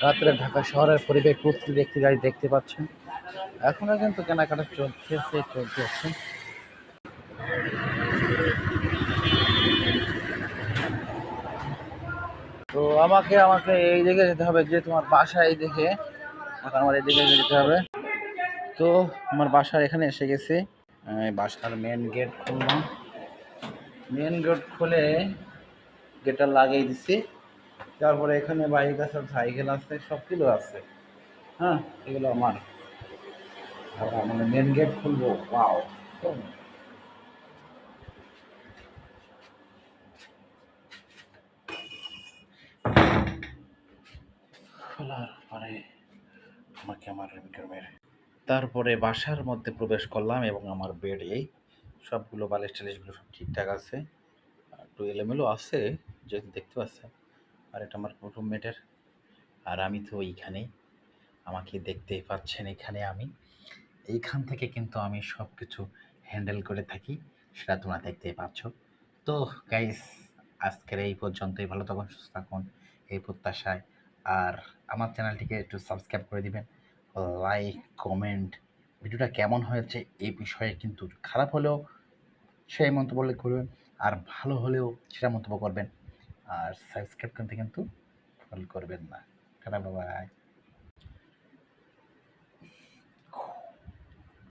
রাত্রে ঢাকা শহরের পরিবেশ প্রস্তুতি দেখতে গাড়ি দেখতে পাচ্ছেন। এখনো কিন্তু কেনাকাটা চলতেছে। তো আমাকে আমাকে এই দিকে যেতে হবে, যে তোমার বাসা এই দিকে, এখন আমার এই দিকে যেতে হবে। তো আমার বাসার এখানে এসে গেছি। বাসার মেন গেট খুললাম, মেন গেট খুলে গেটটা লাগিয়ে দিছি। তারপরে এখানে বাইক আছে, সাইকেল আছে, সব কিছু আছে। হ্যাঁ, এগুলো আমার। আর মানে মেন গেট খুলবো, ওয়াও! খোলার পরে আমাকে আমার রুমের তারপরে বাসার মধ্যে প্রবেশ করলাম এবং আমার বেডে সবগুলো বালিশ টালিশগুলো সব ঠিকঠাক আছে। একটু এলোমেলো আছে যেহেতু দেখতে পাচ্ছেন। আর এটা আমার রুমমেটের। আর আমি তো এইখানেই, আমাকে দেখতেই পাচ্ছেন। এখানে আমি এইখান থেকে কিন্তু আমি সব কিছু হ্যান্ডেল করে থাকি, সেটা তোমরা দেখতেই পাচ্ছ। তো গাইস, আজকের এই পর্যন্তই। ভালো থাকুন, সুস্থ থাকুন, এই প্রত্যাশায়। আর আমার চ্যানেলটিকে একটু সাবস্ক্রাইব করে দিবেন, লাইক, কমেন্ট, ভিডিওটা কেমন হয়েছে এই বিষয়ে কিন্তু খারাপ হলেও সেই মন্তব্য করবেন, আর ভালো হলেও সেটা মন্তব্য করবেন। আর সাবস্ক্রাইব করতে কিন্তু ভুল করবেন না। Tata, bye bye.